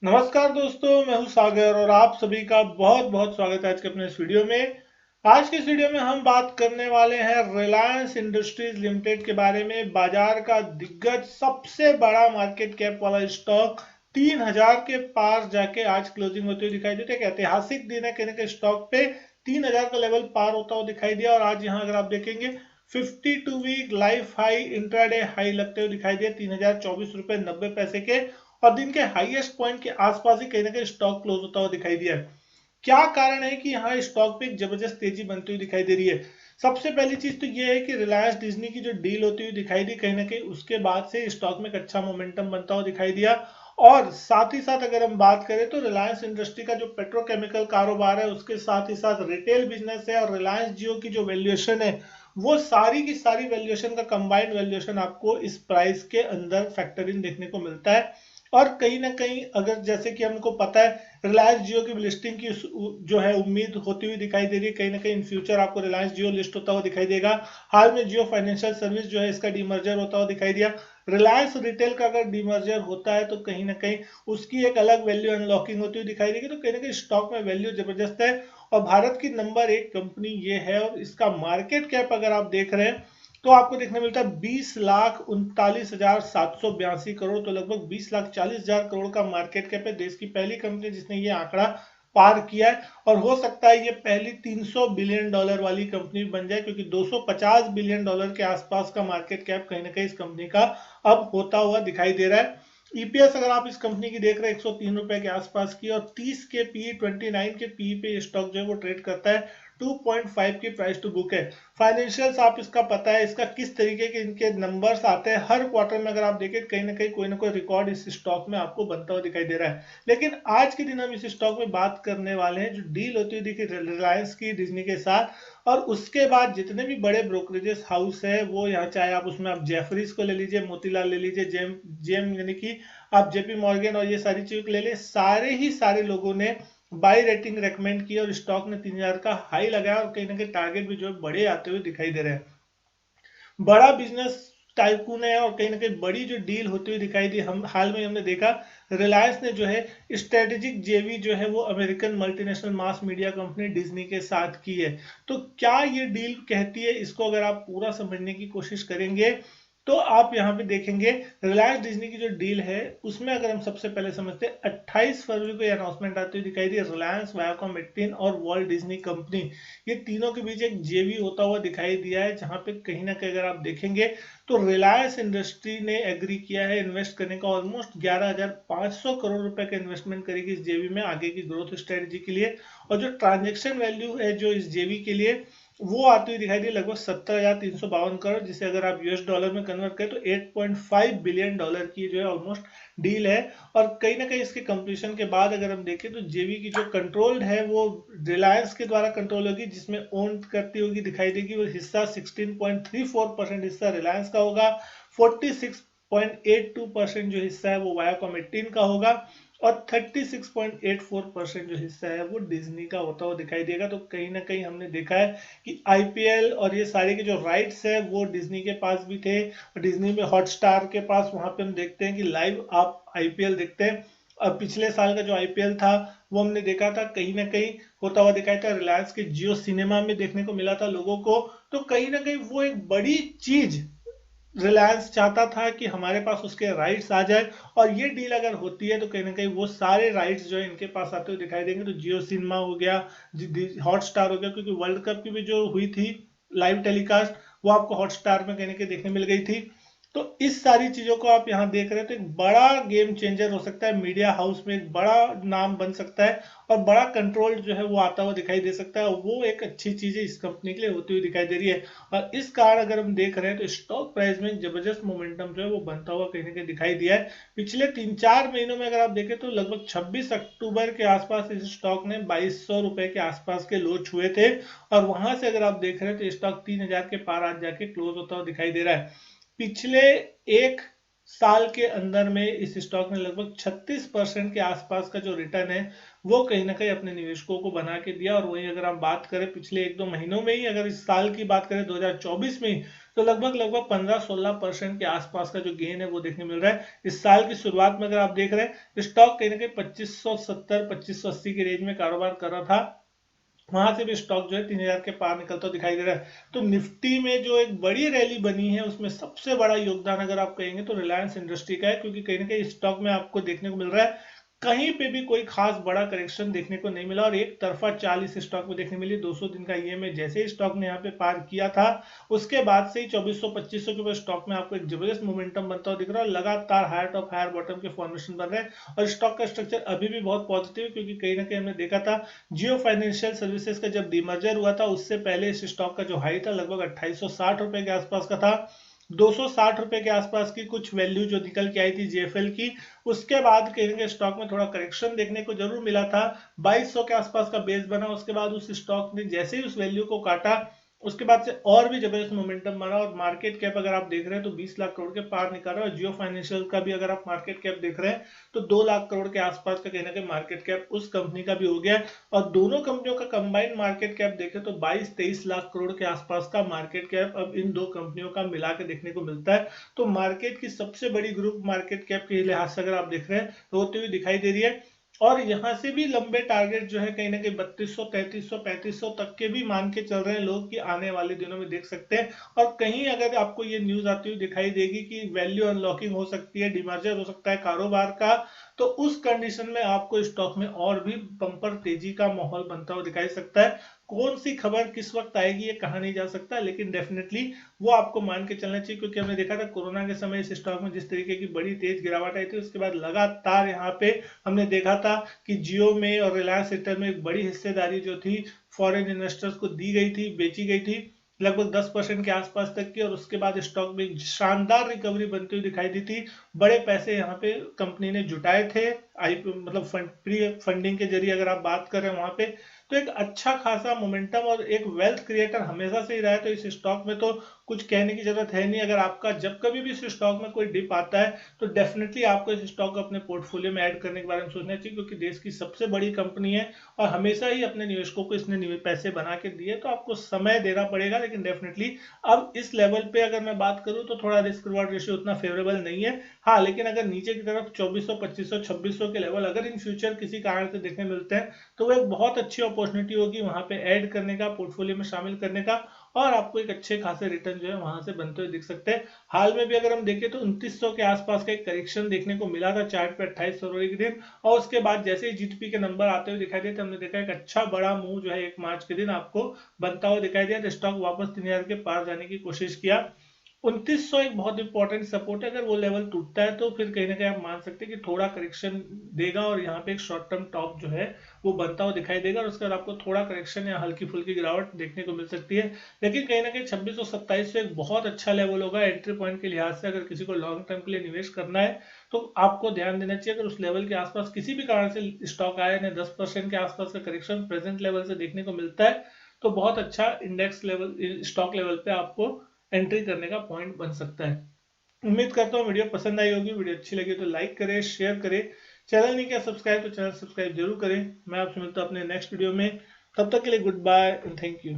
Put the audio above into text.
नमस्कार दोस्तों, मैं हूं सागर और आप सभी का बहुत बहुत स्वागत है आज के अपने इस वीडियो में। आज के इस वीडियो में हम बात करने वाले हैं रिलायंस इंडस्ट्रीज लिमिटेड के बारे में। बाजार का दिग्गज सबसे बड़ा मार्केट कैप वाला स्टॉक 3000 के पार जाके आज क्लोजिंग होती हुई दिखाई देती है। एक ऐतिहासिक दिन है, कहने के स्टॉक पे 3000 का लेवल पार होता हुआ दिखाई दिया और आज यहाँ अगर आप देखेंगे 52 week life high intraday high लगते हुए दिखाई दिए 3024 रुपए 90 पैसे के। और दिन के हाईएस्ट पॉइंट के आसपास ही कहीं ना कहीं स्टॉक क्लोज होता हुआ दिखाई दिया है। क्या कारण है कि यहाँ स्टॉक पे एक जबरदस्त तेजी बनती हुई दिखाई दे रही है? सबसे पहली चीज तो ये है कि रिलायंस डिज्नी की जो डील होती हुई दिखाई दी, कहीं ना कहीं उसके बाद से स्टॉक में एक अच्छा मोमेंटम बनता हुआ दिखाई दिया। और साथ ही साथ अगर हम बात करें तो रिलायंस इंडस्ट्री का जो पेट्रोकेमिकल कारोबार है उसके साथ ही साथ रिटेल बिजनेस है और रिलायंस जियो की जो वैल्यूएशन है वो सारी की सारी वैल्यूएशन का कंबाइंड वैल्यूएशन आपको इस प्राइस के अंदर फैक्टर इन देखने को मिलता है। और कहीं ना कहीं अगर जैसे कि हमको पता है रिलायंस जियो की लिस्टिंग की जो है उम्मीद होती हुई दिखाई दे रही है, कहीं ना कहीं इन फ्यूचर आपको रिलायंस जियो लिस्ट होता हुआ दिखाई देगा। हाल में जियो फाइनेंशियल सर्विस जो है इसका डीमर्जर होता हुआ दिखाई दिया। रिलायंस रिटेल का अगर डीमर्जर होता है तो कहीं ना कहीं उसकी एक अलग वैल्यू अनलॉकिंग होती हुई दिखाई देगी, तो कहीं ना कहीं स्टॉक में वैल्यू जबरदस्त है। और भारत की नंबर 1 कंपनी ये है और इसका मार्केट कैप अगर आप देख रहे हैं तो आपको देखने मिलता है 20,39,782 करोड़। तो लगभग 20,40,000 करोड़ का मार्केट कैप है। देश की पहली कंपनी जिसने ये आंकड़ा पार किया है और हो सकता है ये पहली $300 बिलियन वाली कंपनी बन जाए, क्योंकि $250 बिलियन के आसपास का मार्केट कैप कहीं ना कहीं इस कंपनी का अब होता हुआ दिखाई दे रहा है। ईपीएस अगर आप इस कंपनी की देख रहे हैं 103 रुपए के आसपास की, और 30 के पी 29 के पी पे स्टॉक जो है वो ट्रेड करता है। 2.5 की प्राइस टू बुक है। फाइनेंशियल्स आप इसका पता है, इसका किस तरीके के इनके नंबर्स आते हैं हर क्वार्टर में। अगर आप देखें कहीं ना कोई रिकॉर्ड इस स्टॉक में आपको बनता हुआ दिखाई दे रहा है। लेकिन आज के दिन हम इस स्टॉक में बात करने वाले हैं जो डील होती हुई दिखी रिलायंस की डिज्नी के साथ, और उसके बाद जितने भी बड़े ब्रोकरेजेस हाउस है वो यहाँ, चाहे आप उसमें आप जेफरीज को ले लीजिए, मोतीलाल ले लीजिए, जेम जेम यानी कि आप जेपी मॉर्गन और ये सारी चीजों को ले लें, सारे ही सारे लोगों ने बाई रेटिंग रेकमेंड की और स्टॉक ने 3000 का हाई लगाया और कहीं ना कहीं टारगेट भी जो है बड़े आते हुए दिखाई दे रहे हैं। बड़ा बिजनेस टाइकून है और कहीं ना कहीं बड़ी जो डील होती हुई दिखाई दी। हम हाल में हमने देखा रिलायंस ने जो है स्ट्रेटेजिक जेवी जो है वो American multinational mass media company Disney के साथ की है। तो क्या ये डील कहती है, इसको अगर आप पूरा समझने की कोशिश करेंगे तो आप यहाँ पे देखेंगे रिलायंस डिज्नी की जो डील है उसमें अगर हम सबसे पहले समझते हैं 28 फरवरी को अनाउंसमेंट आती हुई दिखाई दी। रिलायंस, वायाकॉम 18 और वर्ल्ड डिज्नी कंपनी, ये तीनों के बीच एक जेवी होता हुआ दिखाई दिया है, जहां पे कहीं ना कहीं अगर आप देखेंगे तो रिलायंस इंडस्ट्री ने एग्री किया है इन्वेस्ट करने का ऑलमोस्ट 11,500 करोड़ रुपए का इन्वेस्टमेंट करेगी इस जेवी में आगे की ग्रोथ स्ट्रेटेजी के लिए। और जो ट्रांजेक्शन वैल्यू है जो इस जेवी के लिए वो आती हुई दिखाई दी लगभग 17,352 करोड़, जिसे अगर आप यूएस डॉलर में कन्वर्ट करें तो $8.5 बिलियन की जो है ऑलमोस्ट डील है। और कहीं ना कहीं इसके कंप्लीशन के बाद अगर हम देखें तो जेवी की जो कंट्रोल्ड है वो रिलायंस के द्वारा कंट्रोल होगी, जिसमें ओन करती होगी दिखाई देगी वो हिस्सा 16.34% हिस्सा रिलायंस का होगा। 46.82% जो हिस्सा है वो वायाकॉम 18 का होगा और 36.84% जो हिस्सा है वो डिज्नी का होता हुआ दिखाई देगा। तो कहीं ना कहीं हमने देखा है कि आईपीएल और ये सारे के जो राइट्स है वो डिज्नी के पास भी थे। डिज्नी में हॉटस्टार के पास, वहां पे हम देखते हैं कि लाइव आप आईपीएल देखते हैं। अब पिछले साल का जो आईपीएल था वो हमने देखा था कहीं ना कहीं होता हुआ दिखाया था रिलायंस के जियो सिनेमा में देखने को मिला था लोगों को। तो कहीं ना कहीं वो एक बड़ी चीज रिलायंस चाहता था कि हमारे पास उसके राइट्स आ जाए, और ये डील अगर होती है तो कहीं ना कहीं वो सारे राइट्स जो है इनके पास आते हुए दिखाई देंगे। तो जियो सिनेमा हो गया, हॉटस्टार हो गया, क्योंकि वर्ल्ड कप की भी जो हुई थी लाइव टेलीकास्ट वो आपको हॉटस्टार में कहीं ना कहीं देखने मिल गई थी। तो इस सारी चीजों को आप यहाँ देख रहे हैं तो एक बड़ा गेम चेंजर हो सकता है, मीडिया हाउस में एक बड़ा नाम बन सकता है और बड़ा कंट्रोल जो है वो आता हुआ दिखाई दे सकता है, और वो एक अच्छी चीज है इस कंपनी के लिए होती हुई दिखाई दे रही है। और इस कारण अगर हम देख रहे हैं तो स्टॉक प्राइस में जबरदस्त मोमेंटम जो है वो बनता हुआ कहीं ना कहीं दिखाई दिया है। पिछले 3-4 महीनों में अगर आप देखें तो लगभग 26 अक्टूबर के आसपास इस स्टॉक ने 2200 रुपए के आसपास के लो छुए थे, और वहां से अगर आप देख रहे हैं तो स्टॉक 3000 के पार आज जाके क्लोज होता हुआ दिखाई दे रहा है। पिछले एक साल के अंदर में इस स्टॉक ने लगभग 36% के आसपास का जो रिटर्न है वो कहीं ना कहीं अपने निवेशकों को बना के दिया। और वहीं अगर हम बात करें पिछले 1-2 महीनों में ही, अगर इस साल की बात करें 2024 में ही, तो लगभग लगभग 15-16% के आसपास का जो गेन है वो देखने मिल रहा है। इस साल की शुरुआत में अगर आप देख रहे हैं, स्टॉक कहीं ना कहीं 2570-2580 के रेंज में कारोबार कर रहा था, वहां से भी स्टॉक जो है 3000 के पार निकलता दिखाई दे रहा है। तो निफ्टी में जो एक बड़ी रैली बनी है उसमें सबसे बड़ा योगदान अगर आप कहेंगे तो रिलायंस इंडस्ट्री का है, क्योंकि कहीं ना कहीं स्टॉक में आपको देखने को मिल रहा है कहीं पे भी कोई खास बड़ा करेक्शन देखने को नहीं मिला और एक तरफा चाल इस स्टॉक में देखने मिली। 200 दिन का ईएमए जैसे ही स्टॉक ने यहाँ पे पार किया था, उसके बाद से ही 2400-2500 के ऊपर स्टॉक में आपको एक जबरदस्त मोमेंटम बनता हुआ दिख रहा है। लगातार हायर टॉप हायर बॉटम के फॉर्मेशन बन रहे हैं और स्टॉक का स्ट्रक्चर अभी भी बहुत पॉजिटिव है, क्योंकि कहीं ना कहीं हमने देखा था जियो फाइनेंशियल सर्विसेज का जब डीमर्जर हुआ था उससे पहले इस स्टॉक का जो हाई था लगभग 2860 रुपए के आसपास का था। 260 रुपए के आसपास की कुछ वैल्यू जो निकल के आई थी जेएफएल की, उसके बाद कहीं के स्टॉक में थोड़ा करेक्शन देखने को जरूर मिला था। 2200 के आसपास का बेस बना, उसके बाद उस स्टॉक ने जैसे ही उस वैल्यू को काटा उसके बाद से और भी जबरदस्त मोमेंटम बना और मार्केट कैप अगर आप देख रहे हैं तो 20 लाख करोड़ के पार निकल रहा है। और जियो फाइनेंशियल का भी अगर आप मार्केट कैप देख रहे हैं तो 2 लाख करोड़ के आसपास का कहना कि मार्केट कैप उस कंपनी का भी हो गया है। और दोनों कंपनियों का कंबाइंड मार्केट कैप देखें तो 22-23 लाख करोड़ के आसपास का मार्केट कैप अब इन दो कंपनियों का मिला के देखने को मिलता है। तो मार्केट की सबसे बड़ी ग्रुप मार्केट कैप के लिहाज से अगर आप देख रहे हैं तो होती हुई दिखाई दे रही है। और यहां से भी लंबे टारगेट जो है कहीं ना कहीं 3200 3300 3500 तक के भी मान के चल रहे हैं लोग कि आने वाले दिनों में देख सकते हैं। और कहीं अगर आपको ये न्यूज आती हुई दिखाई देगी कि वैल्यू अनलॉकिंग हो सकती है, डिमर्जर हो सकता है कारोबार का, तो उस कंडीशन में आपको स्टॉक में और भी बम्पर तेजी का माहौल बनता हुआ दिखाई सकता है। कौन सी खबर किस वक्त आएगी ये कहा नहीं जा सकता, लेकिन डेफिनेटली वो आपको मान के चलना चाहिए, क्योंकि हमने देखा था कोरोना के समय इस स्टॉक में जिस तरीके की बड़ी तेज गिरावट आई थी उसके बाद लगातार यहाँ पे हमने देखा था कि जियो में और रिलायंस सेक्टर में एक बड़ी हिस्सेदारी जो थी फॉरेन इन्वेस्टर्स को दी गई थी, बेची गई थी लगभग 10% के आसपास तक की। और उसके बाद स्टॉक में शानदार रिकवरी बनती हुई दिखाई दी थी। बड़े पैसे यहाँ पे कंपनी ने जुटाए थे मतलब प्री फंडिंग के जरिए अगर आप बात कर रहे हैं वहां पे, तो एक अच्छा खासा मोमेंटम और एक वेल्थ क्रिएटर हमेशा से ही रहा है। तो इस स्टॉक में तो कुछ कहने की जरूरत है नहीं। अगर आपका जब कभी भी इस स्टॉक में कोई डिप आता है तो डेफिनेटली आपको इस स्टॉक को अपने पोर्टफोलियो में ऐड करने के बारे में सोचना चाहिए, क्योंकि देश की सबसे बड़ी कंपनी है और हमेशा ही अपने निवेशकों को इसने पैसे बना के दिए। तो आपको समय देना पड़ेगा, लेकिन डेफिनेटली अब इस लेवल पे अगर मैं बात करूं तो थोड़ा रिस्क रिवार्ड रेशियो उतना फेवरेबल नहीं है। हाँ, लेकिन अगर नीचे की तरफ 2400 2500 2600 के लेवल अगर इन फ्यूचर किसी कारण से देखने मिलते हैं तो वो एक बहुत अच्छी अपॉर्चुनिटी होगी वहां पे ऐड करने का, पोर्टफोलियो में शामिल करने का, और आपको एक अच्छे खासे रिटर्न जो है वहां से बनते हुए दिख सकते हैं। हाल में भी अगर हम देखें तो 2900 के आसपास का एक करेक्शन देखने को मिला था चार्ट पे 28 फरवरी के दिन, और उसके बाद जैसे ही जीडीपी के नंबर आते हुए दिखाई देते हमने देखा एक अच्छा बड़ा मूव जो है 1 मार्च के दिन आपको बनता हुआ दिखाई दिया। स्टॉक वापस 3000 के पार जाने की कोशिश किया। 2900 एक बहुत इंपॉर्टेंट सपोर्ट है, अगर वो लेवल टूटता है तो फिर कहीं ना कहीं आप मान सकते हैं कि थोड़ा करेक्शन देगा और यहाँ पे एक शॉर्ट टर्म टॉप जो है वो बनता हुआ दिखाई देगा और उसके बाद आपको थोड़ा करेक्शन या हल्की फुल्की गिरावट देखने को मिल सकती है। लेकिन कहीं ना कहीं 2627 एक बहुत अच्छा लेवल होगा एंट्री पॉइंट के लिहाज से। अगर किसी को लॉन्ग टर्म के लिए निवेश करना है तो आपको ध्यान देना चाहिए, अगर उस लेवल के आसपास किसी भी कारण से स्टॉक आया ना 10% के आसपास का करेक्शन प्रेजेंट लेवल से देखने को मिलता है तो बहुत अच्छा इंडेक्स लेवल स्टॉक लेवल पे आपको एंट्री करने का पॉइंट बन सकता है। उम्मीद करता हूँ वीडियो पसंद आई होगी। वीडियो अच्छी लगी तो लाइक करें, शेयर करें। चैनल नहीं किया सब्सक्राइब तो चैनल सब्सक्राइब जरूर करें। मैं आपसे मिलता हूँ अपने नेक्स्ट वीडियो में। तब तक के लिए good bye and thank you.